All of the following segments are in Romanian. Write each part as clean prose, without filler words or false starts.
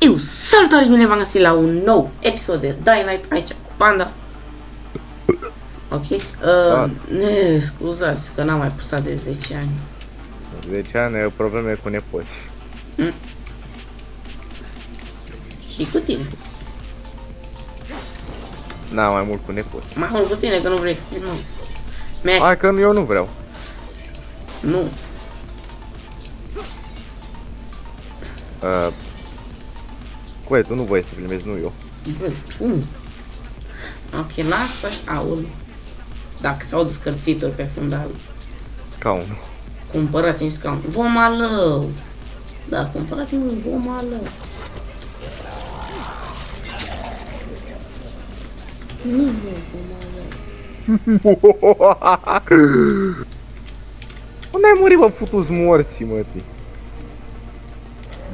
Salutare și bine v-am găsit la un nou episod de Dying Light aici cu Panda. Ok, scuzați că n-am mai postat de 10 ani. 10 ani ai probleme cu nepoți. Și cu tine. Na, mai mult cu nepoți. Mai mult cu tine că nu vrei să fii nou. Hai că eu nu vreau. Nu. Coe, tu nu voi să filmezi, nu eu. Bă, ok, lasă așa, aul. Dacă s-au descărțitori pe fundal, Scaunul. cumpărați-mi scaun. Vom alău. Da, cumpărați-mi vom alău. Nu vom alău. Unde ai murit, bă, futu-s morții, mătii?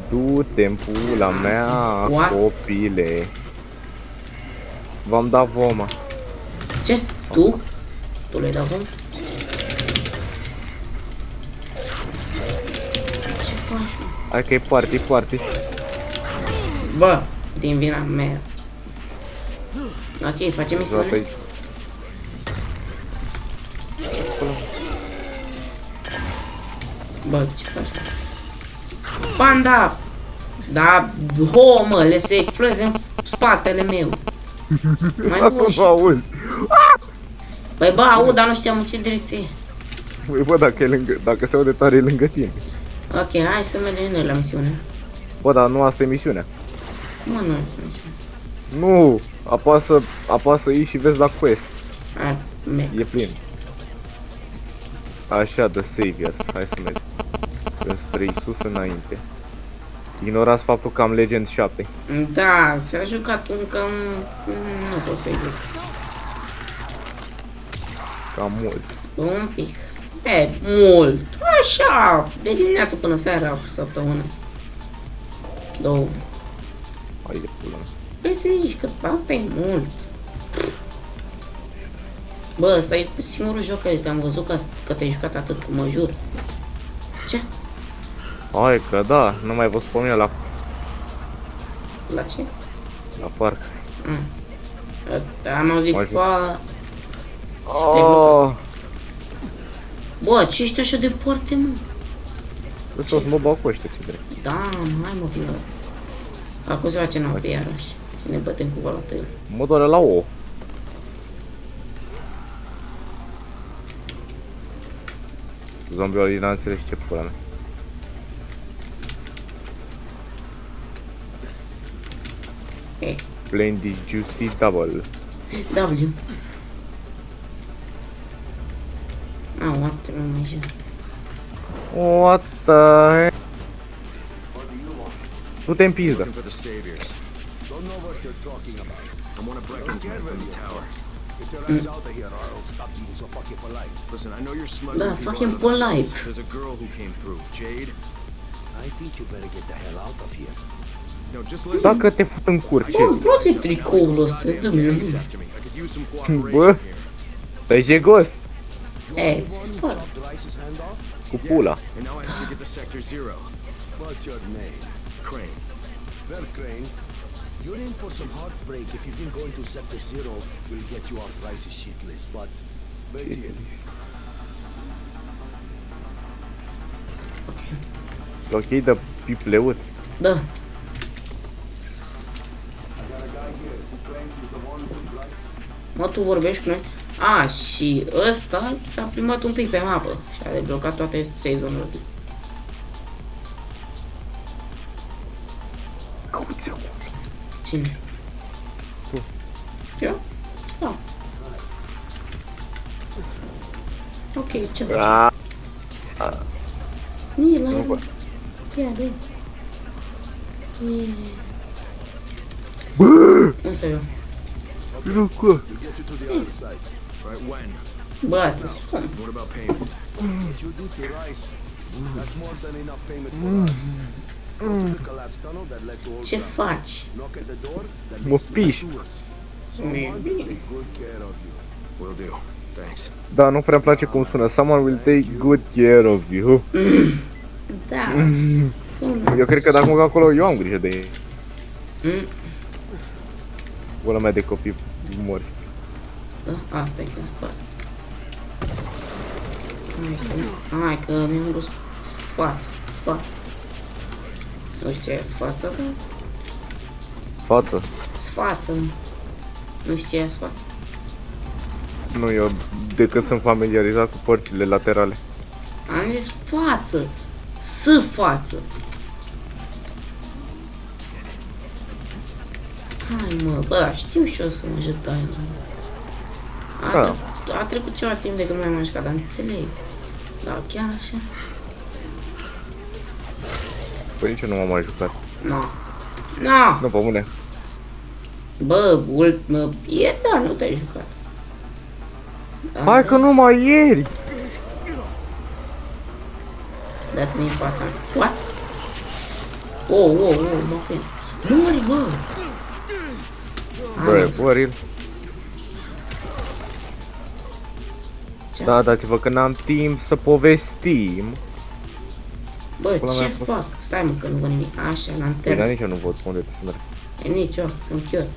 Du-te în pula mea, What? copile. V-am dat voma. Ce? Tu? Tu le-ai dat vom? Ce faci, mă? Hai că e party. Bă, din vina mea. Ok, facem Zat misiune. aici. Bă, ce faci? Panda! Da, ho, mă, le se explode în spatele meu. Mai Acum uși. nu aud. Băi, bă, aud, dar nu știam în ce direcție. Băi, bă, dacă se aude tare, e lângă tine. Ok, hai să mergem noi la misiune. Bă, dar nu asta e misiunea. Mă, nu este misiune. Nu, apasă I și vezi la quest. Hai, merg. E plin. Așa, The Saviors. Hai să mergem. Spre Isus înainte. Ignorați faptul că am Legend 7. Da, s-a jucat încă, nu pot să-i zic. Cam mult. Un pic. E, mult. Așa, de dimineață până seara, o săptămână. Două. Hai de pula mea. Trebuie să zici că asta e mult. Bă, ăsta e singurul joc care te-am văzut că te-ai jucat atât, mă jur. Ce? Hai că da, nu mai vă spun la La ce? parc. Am auzit Mai fi. fa... Oh, Bă, ce ești așa departe, mă? o să mă bag cu ăștia, ce drept. Da, hai mă, vină. Acum se face noapte iarăși. Și ne bătem cu volatări. Mă doare la ouă. Zombiul ăla n-a înțeles ce pula mea. E, Plain this juicy double. W. What trebuie mai jur. What the heck? Nu te împizdă. Looking for the saviors. Don't know what you're talking about. I'm one of Brecken's men from the tower. Get your ass out of here or I'll stop being so fucking polite. Listen, I know you're smuggling Da, people fucking out of the polite. fields. There's a girl who came through, Jade. I think you better get the hell out of here. No, just listen. Dacă te fut în cur, ce? Bă, îmi place tricoul ăsta, Goddamn dă-mi gangs unul. after me. I could use some Bă, cooperation here. stai jegos E, One spăr. chopped Rice's hand off? cu pula. And now I have to get to Sector Zero. What's your name? Crane. Well, Crane, you're in for some heartbreak if you think going to Sector Zero will get you off Rice's shit list, but wait here. Ok, de pipleut. Da. Mă, tu vorbești cu noi? A, și ăsta s-a plimbat un pic pe mapă și a deblocat toate sezonurile. Cauți acum. Cine? Tu. Eu? Stau. Ok, ce faci? Ah, Nii, la nu el. pot. Ia, de. Însă eu. Nu cu. We'll get you to the other side. Right, when? Bă, ți spun. What about payment? What you did to Rice, that's more than enough payment for us. Go to the collapsed tunnel that led to Old Ce Town. faci? Knock at the door that Mă leads to the piși. sewers. Mi-e Someone bine. will take good care of you. Will do. Thanks. Da, nu prea îmi place cum sună. Someone will take good care of you. Da. Sună. Eu cred că dacă mă duc acolo, eu am grijă de ei. Mm, Pula mea de copii morți. da, asta e când spart. Hai că mi-am dus sfață. Nu știu ce e sfață, da? Față. Sfață. Nu știu ce e sfață. Nu, eu decât sunt familiarizat cu părțile laterale. Am zis față. Față. Hai mă, bă, știu și eu să mă jut aia. A trecut ceva timp de când m-am jucat, dar înțeleg. Da, chiar așa? Păi nici eu nu m-am mai jucat. No. Nu, pe mâine. Bă, ieri, da, nu te-ai jucat. Da, Hai că numai ieri! dă-te-ne în fața mea. What? Oh, mă prind. Mori, bă! Bă, Boril. Ce? Da, dați-vă că n-am timp să povestim. Bă, Pula ce mea a fost. fac? Stai mă că nu văd nimic. Așa, Păi, dar lanternă. nici eu nu văd unde te merg. E nici eu, sunt cute.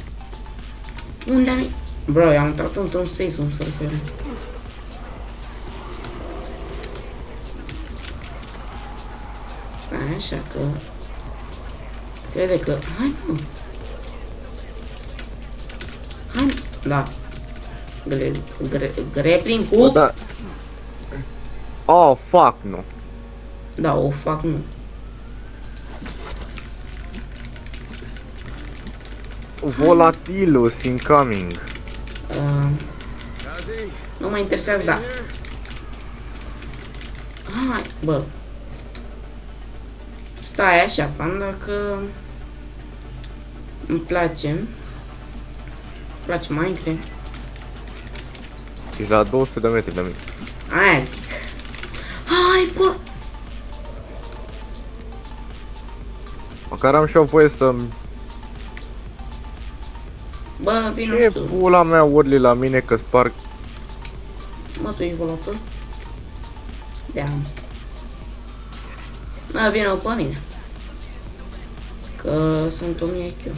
Unde am... Bro, eu am intrat într-un safe zone fără să vedem. Stai așa că... Se vede că... Hai mă! Hai, da. Grappling cu... Bă, da. Oh, fuck, nu. Da, o fac nu. Volatilus incoming. Ozzy? Nu mă interesează, da. Hai, bă. Stai așa, panda, că... Îmi place. Îmi place Minecraft. Ești la 200 de metri de mine. Aia zic. Hai, bă! Măcar am și eu voie să... Bă, vino Ce tu. pula mea urli la mine că sparg... Mă, tu ești volator? Da. Mă, vină pe mine. Că sunt 1000 IQ.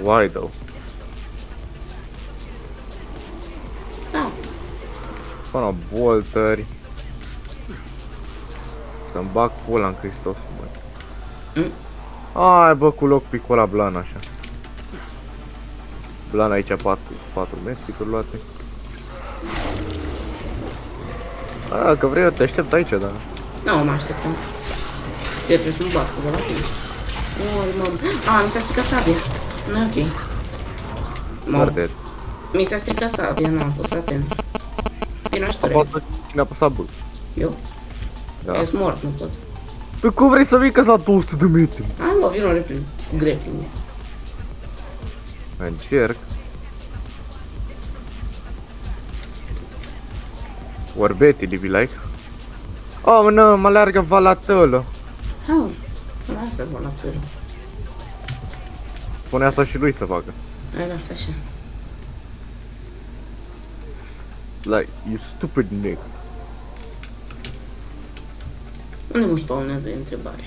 Why though? Stai. Până boltări. Să-mi bag pula în Hristos, bă. Mm. Hai bă, cu loc picul la blan așa. Blan aici 4 metri luate. A, că vrei eu te aștept aici, da. Nu, mă așteptam. Trebuie să-mi bat cu volatil. A, mi s-a stricat sabia. Nu e ok. Foarte. Mi s-a stricat sabia, nu am fost atent. Vino și tu, Apasă cine a apăsat B. eu? Da. Ești mort, nu pot. Păi cum vrei să vii că la 200 de metri? Hai mă, vino repede. Grappling. Încerc. Orbeti, livi like. Oh, nu, mă leargă valatălă. Hai, lasă volatilul. Spune asta și lui să facă. Hai, lasă așa. Like, you stupid nigga. Unde mă spawnează, e întrebarea.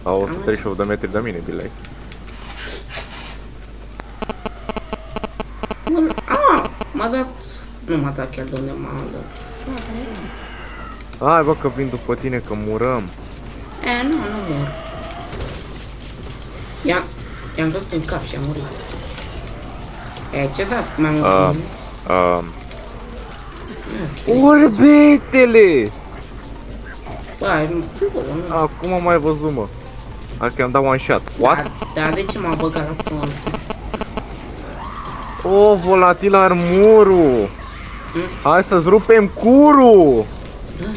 La 138 de metri de mine, be like. M-a dat... Nu m-a dat chiar de unde m-a dat. Hai bă că vin după tine că murăm. Nu mor. I-am văzut în cap și am murit. Ce dați cu mai mulți Orbetele! Bă, nu. Acum am mai văzut, mă. Hai că i-am dat one shot. What? Da, de ce m-a băgat la frunță? Oh, volatil armurul! Hai să-ți rupem curul! Da.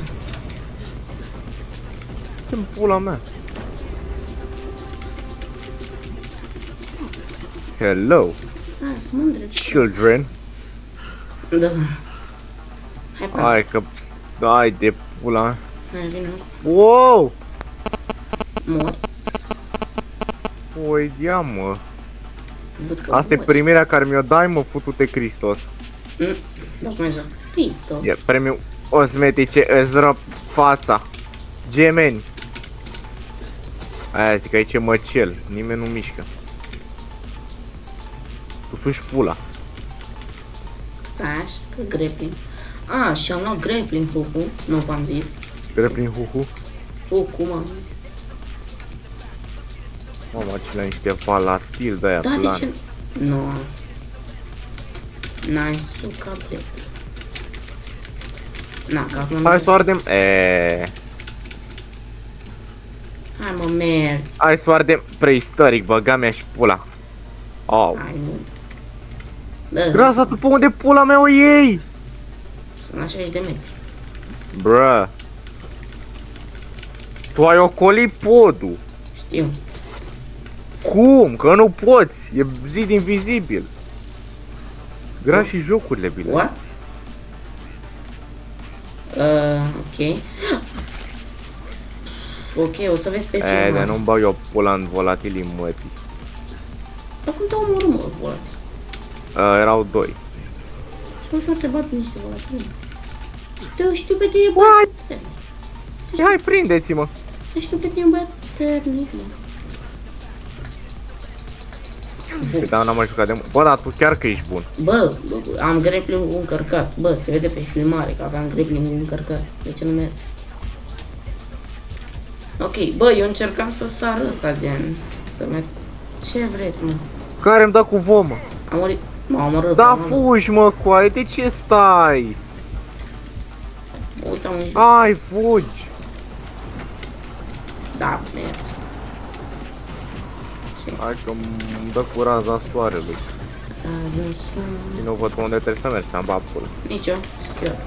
Ce-mi pula mea? Hello, Mândre. children. Da. Hai, pa. Hai că... Hai de pula mea. Hai, vină. Wow! Mor. Oi, ia mă. Văd că Asta e mor. primirea care mi-o dai, mă, futute Hristos. Da, cum e așa? Hristos. E premiul osmetice, îți rup fața. Gemeni. Aia zic, aici e măcel. Nimeni nu mișcă. Tu suși pula. Stai așa, că grappling. Ah, și am luat grappling hook-ul. Nu v-am zis. Trebuie prin huhu. Hook-ul, m-am zis. Mamă, acelea niște valatil de-aia Da, de plane. ce? Nu. N-ai sucat drept. Na, că acum... Hai să ardem. Eee. Hai mă, mergi. Hai să ardem preistoric, băga mea și pula. Au. Hai, nu. Dă, Grasa, tu pe unde pula mea o iei? sunt la 60 de metri. Bruh. Tu ai ocolit podul. Știu. Cum? Că nu poți. E zid invizibil. Gra și jocurile, bine. What? Ok. Ok, o să vezi pe E, filmare. dar nu-mi bag eu pula în volatilii mătii. Dar cum te omorâ, mă, volatili? Erau doi. Și ușor te bat niște volatili. Te știu pe tine, bă. Hai, prindeți-mă. Te știu pe tine, băiat ternic, mă. Păi da, n-am mai jucat de mult. Bă, dar tu chiar că ești bun. Bă, am grappling-ul încărcat. Bă, se vede pe filmare că aveam grappling-ul încărcat. De ce nu merge? Ok, bă, eu încercam să sar ăsta, gen. Să merg. Ce vreți, mă? Care îmi dă cu vomă? Am murit. M-a omorât. Da, m-a omorât. fugi, mă, coaie, de ce stai? Uite, am un joc. Ai, fugi. Da, merge. Ce? Hai că îmi dă cu raza soarelui. Azi în sun. Și nu văd pe unde trebuie să mergi, să-mi bag pula. Nici eu, secure.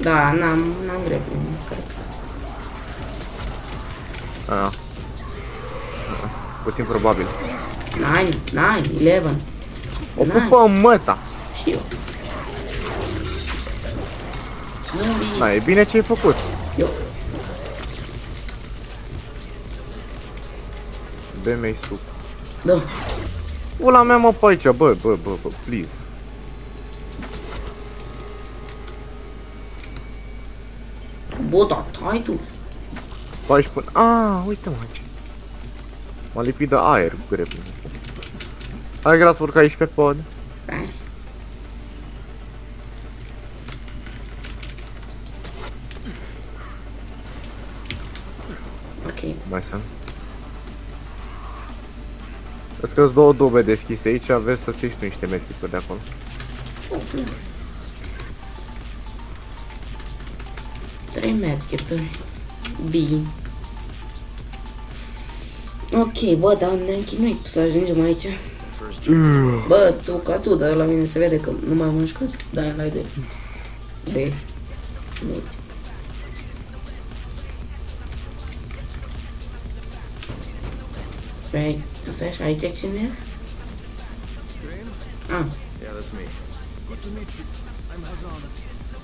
Da, n-am grappling, cred. Ah. Puțin probabil. 9, 11. O pupă măta. Și eu. Nu, Da, e bine ce ai făcut. eu. Bă-mi suc. Da. Pula mea, mă, pe aici, bă, please. Bă, da, tai tu. Faci până... uite mă aici. M-a lipit de aer cu grappling. Hai, Gras, urcă aici pe pod. Stai. Ok. Mai sunt. Vezi că-s două dube deschise aici, vezi să-ți ieși tu niște metri pe de acolo. Oh, 3 medkituri. Bine. Ok, bă, dar ne-am chinuit să ajungem aici. First jump. Bă, tu ca tu, dar la mine se vede că nu mai am mușcat. Da, n-ai de mult. Stai așa, aici cine? Ah, Yeah, that's me. Good to meet you. I'm Hazan.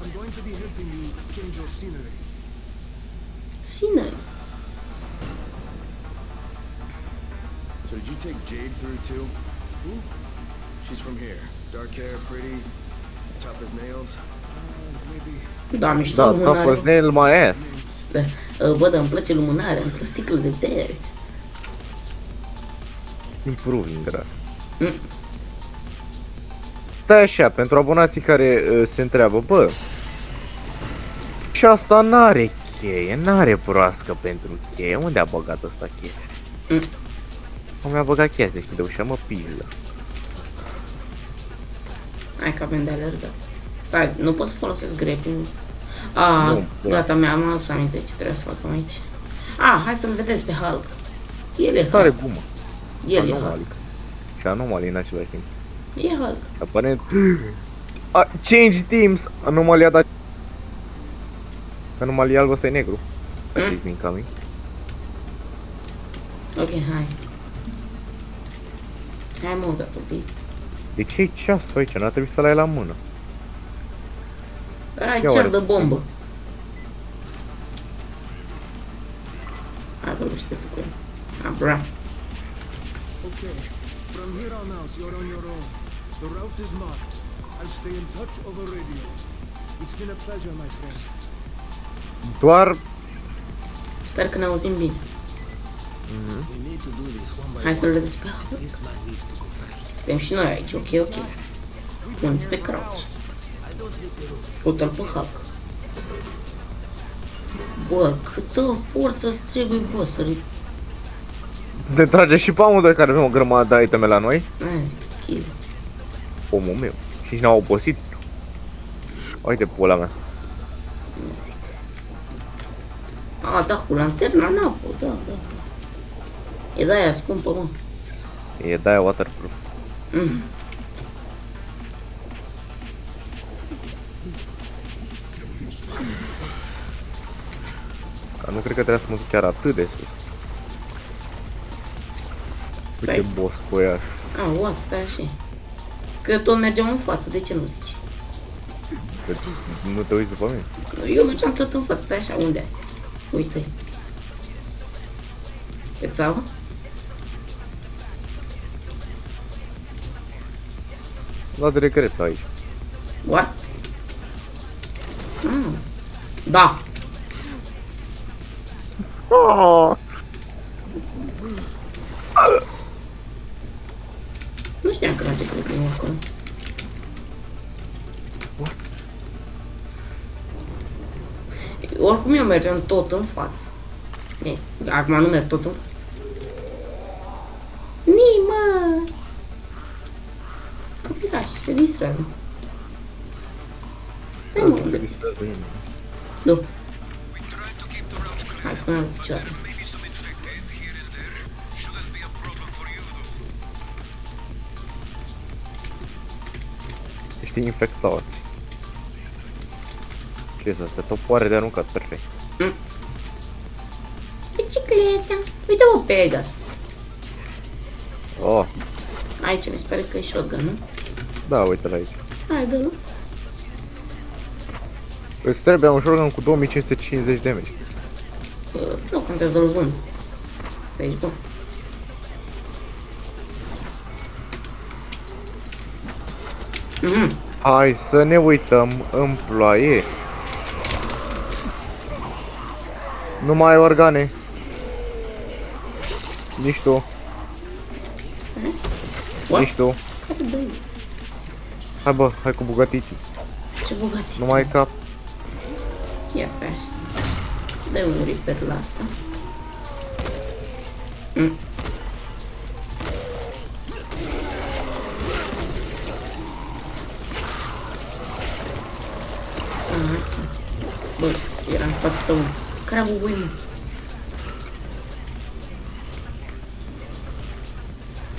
I'm going to be helping you change your scenery. Sine. So did you take Jade through too? Who? She's from here. Dark hair, pretty, tough as nails. Maybe. Da, mișto Da, lumânare. top nail my ass. Da, bă, dar îmi place lumânarea într-o sticlă de bere. Improving, Gras. Mm. Stai așa, pentru abonații care se întreabă, bă, și asta n-are cheie, n-are broască pentru cheie, unde a băgat ăsta cheie? Mm. Mi-a băgat cheia să deschide ușa, mă piză. Hai că avem de alergat. Stai, nu pot să folosesc grappling. Ah, Nu, bă. gata, mi-am adus aminte ce trebuie să fac aici. Ah, hai să-l vedeți pe Hulk. El e Care Hulk. gumă. El e Anomalii. Hulk. Și anomalii în același timp. E Hulk. Aparent... Change teams! Anomalia da... Anomalia albă, ăsta e negru. Asta e incoming. Ok, hai. Hai mă, dat un pic. De ce e ceasul aici? N-ar trebui să-l ai la mână. Ai Ia cer oare de ce bombă. Hai, vorbește tu cu el. Ah, bra. Okay. From here on out, you're on your own. The route is marked. I'll stay in touch over radio. It's been a pleasure, my friend. Doar... Sper că ne auzim bine. We need to do this one by Hai să-l one. vedeți pe acolo. This man needs to go first. Suntem și noi aici, ok. Pun pe crouch. Uite-l pe Hulk. Bă, câtă forță îți trebuie, bă, să Ne trage și pe amândoi care avem o grămadă de iteme la noi. Aia zic, kill. Omul meu. Și ne-au obosit. Uite pula mea. Zic. A, da, cu lanterna în apă, da. E de-aia scumpă, mă. E de-aia waterproof. Mm. Dar nu cred că trebuie să mă duc chiar atât de sus. Uite Stai. boss coiaș. A, what, stai așa. Că tot mergeam în față, de ce nu zici? Că nu te uiți după mine. Eu mergeam tot în față, stai așa, unde ai? Uite-i. Pe țeavă? Da, de regret aici. What? Ah. Da. Oh! Nu știam că merge cred primul acolo. Oricum eu mergeam tot în față. E, acum nu merg tot în față. Nimă! Copilaș, se distrează. Stai mă, unde? Du. Hai, până la picioare. Ești infectați. Ce este asta? Topoare de aruncat, perfect. Bicicleta. Uite mă, Pegas. Oh, Aici mi se pare că e shotgun, nu? da, uite-l aici. Hai, dă-l. Îți trebuie un shotgun cu 2550 damage. Nu contează-l vând. Deci, bun. Hai să ne uităm în ploaie. Nu mai ai organe. Nici tu, What? nici tu. Care dă-i? Hai bă, hai cu Bugatti. Ce bogați. Nu mai ai cap. Ia stai așa. Dă un repair la asta. Bă, era în spate tău. Care a bubui, mă?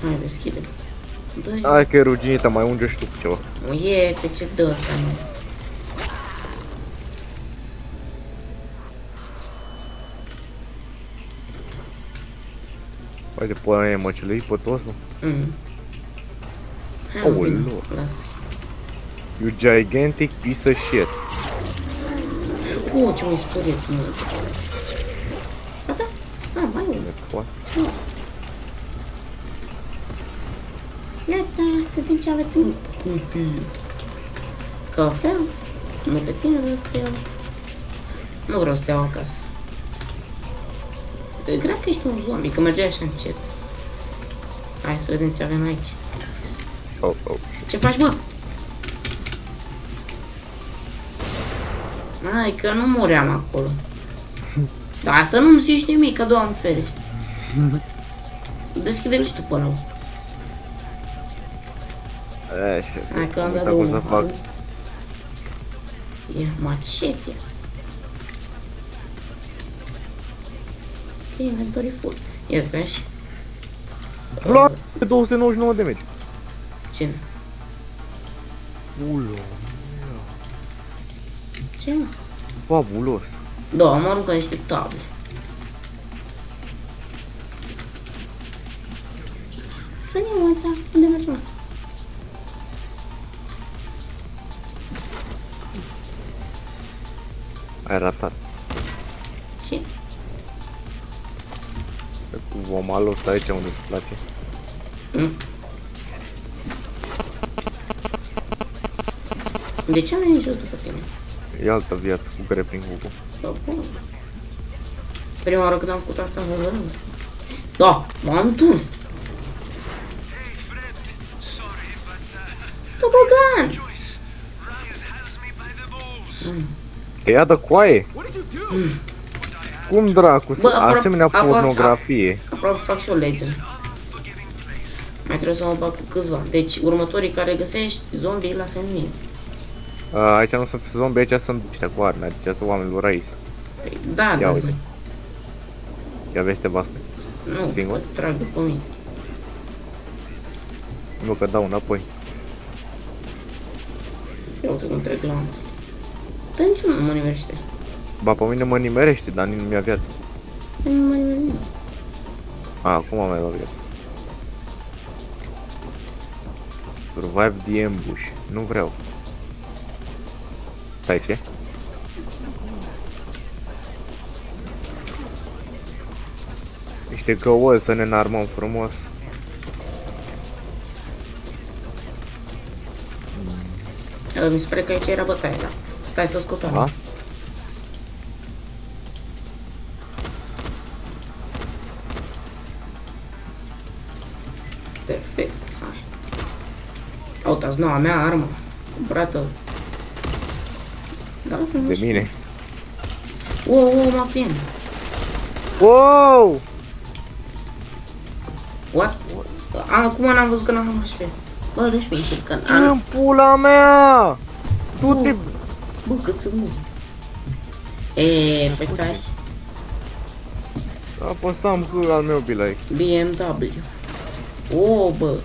Hai, deschide. Dă-i. Hai că e ruginită, mai unge și tu cu ceva. Uite ce dă ăsta, mă. Uite, pula mea, mă, ce le iei pe toți, mă. Hai, Aoleu. bine, lasă. You gigantic piece of shit. Ce m-ai speriat, mă. Gata? Mai e unul. Gata, să vedem ce aveți în cutie. Cafea? Nu pe tine vreau să te iau. Nu vreau să te iau acasă. Cred că ești un zombie, că mergeai așa încet. Hai să vedem ce avem aici. Oh, oh. Ce faci, bă? Hai, că nu muream acolo. Da, să nu-mi zici nimic, că Doamne ferește. Deschide-l și tu pe ăla. Așa. Hai că am dat Uite cum să unul. fac. Ia, macete. Ce inventory full. Ia stai și. Vlad, 299 de damage. Cine? Ulo. Ce, mă? Fabulos. Da, am aruncat niște table. Să ne uiți, unde mergem? Ai ratat. Ce? Vomalul ăsta aici unde îți place. De ce am venit jos după tine? E altă viață cu grappling hook-ul. Da, bun. Prima oară când am făcut asta, vă văd. Da, m-am întors. Tobogan! Te ia de coaie? What did you do? Cum dracu, Bă, asemenea aproape- pornografie. Aproape fac și o legend. Mai trebuie să mă bag cu câțiva. Deci, următorii care găsești zombie, lasă-mi mie. Aici nu sunt zombie, aici sunt ăștia cu arme, aici sunt oamenilor aici. Păi, da, Ia da, uite. zi. Ia vezi, te basme. Nu, Singur? trag după mine. Nu, că dau înapoi. Ia uite cum trec lanț. Dar niciunul nu mă nimerește. Ba, pe mine mă nimerește, dar nu mi-a viață. Nu mă nimerește. Acum am mai luat viață. Survive the ambush. Nu vreau. Stai, ce? Niște găozi să ne înarmăm frumos. Mi se pare că aici era bătaie, da. Stai să scot Da? arma. Perfect, hai. Uitați, noua mea armă. Cumpărată. Da, să nu De știu. mine. M-a prins. Wow! What? Acum n-am văzut că n-am HP. Bă, dă-și pe încerc că În pula mea! Du-te! Bă, cât sunt mult. Păi stai. Apăsam cu al meu bilai. BMW. Bă.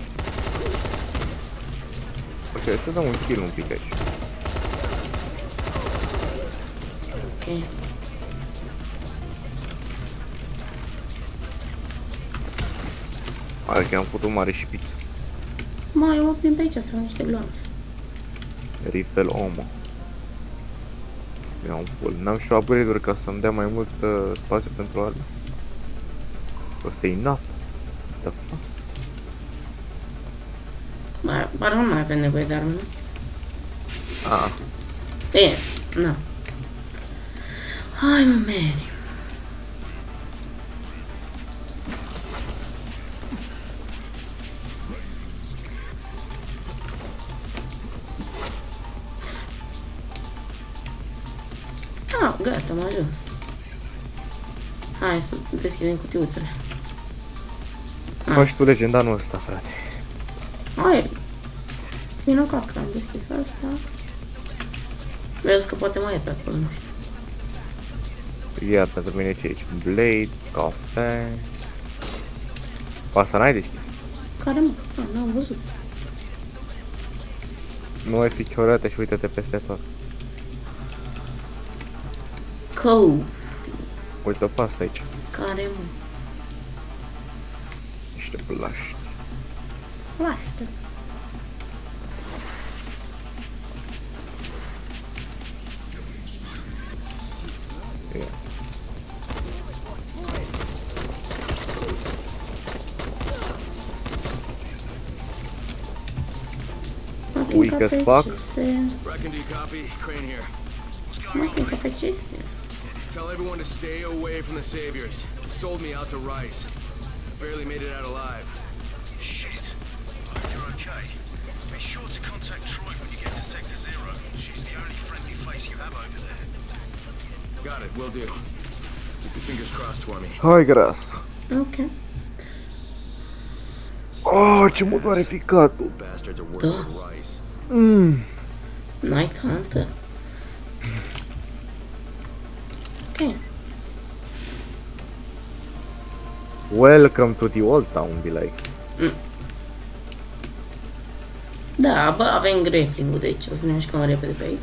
Ok, să dăm un kill un pic aici. Ok. Hai că am făcut o mare șpiță. Mai mă plimb pe aici să am niște gloanțe. Rifle omă. Ia un pul. N-am și upgrade-uri ca să-mi dea mai mult spațiu pentru arme. Asta e enough. The fuck? Dar nu mai avem nevoie de arme, nu? Ah, Na. Hai, mă, Mary. Gata, am ajuns. Hai să deschidem cutiuțele. faci tu legendarul ăsta, frate. Hai. Minocat că am deschis asta. Vezi că poate mai e pe acolo, nu știu. Ia pentru mine ce aici? Blade, cafea. Asta n-ai deschis. Care mă? N-am văzut. Nu ai fi chiorată și uite-te peste tot. Cău. Uite pe asta aici. Care mă? Niște blași. Laște. Ia. Weak as fuck. Bracken, do you copy? Crane here. Mă sunt capacese. Tell everyone to stay away from the saviors. They sold me out to Rice. I barely made it out alive. Shit. Hope you're okay. Be sure to contact Troy when you get to Sector Zero. She's the only friendly face you have over there. Got it, will do. Keep your fingers crossed for me. Hai gras. Ok. Oh, ce mă doare ficatul. Bastards are working with Rice. Night Hunter. Ok. Welcome to the old town, be like. Da, bă, avem grappling-ul, deci o să ne mișcăm repede pe aici.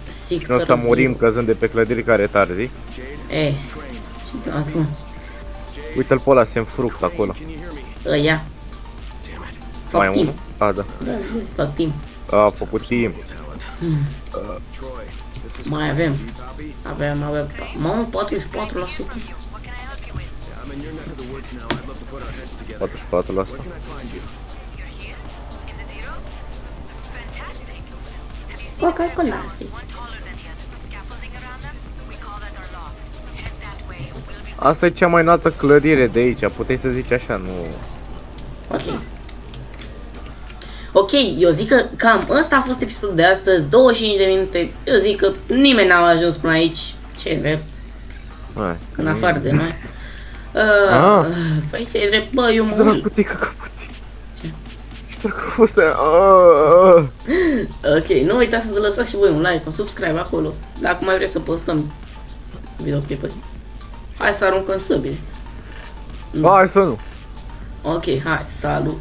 Sic Nu o să târziu. murim căzând de pe clădiri care tarzi. E. Și acum. Uite-l pe ăla, se înfruct acolo. Can you hear me? Ăia. Damn it. Mai Fac unul? timp. A, da. Da, zi, fac timp. A făcut timp. Talent. Troy, this is Mai avem. Do you copy? Avem. Mamă, 44%. Yeah, I'm in your neck of the woods now. I'd love to put our heads together. 44%. Where can I find you? You're here? In the Zero? Fantastic. Have you Coca colastic. Asta e cea mai înaltă clădire de aici, puteai să zici așa, nu... Ok. Ok, eu zic că cam ăsta a fost episodul de astăzi, 25 de minute. Eu zic că nimeni n-a ajuns până aici. Ce drept, Hai. în afară de noi. Păi ce drept, bă, eu mă Ce dracu uit. te cacaputi? Ce? Ce dracu a fost aia? Ok, nu uitați să lăsați și voi un like, un subscribe acolo. Dacă mai vreți să postăm videoclipuri. Hai să aruncăm săbile. Hai să nu! Ok, hai, salut.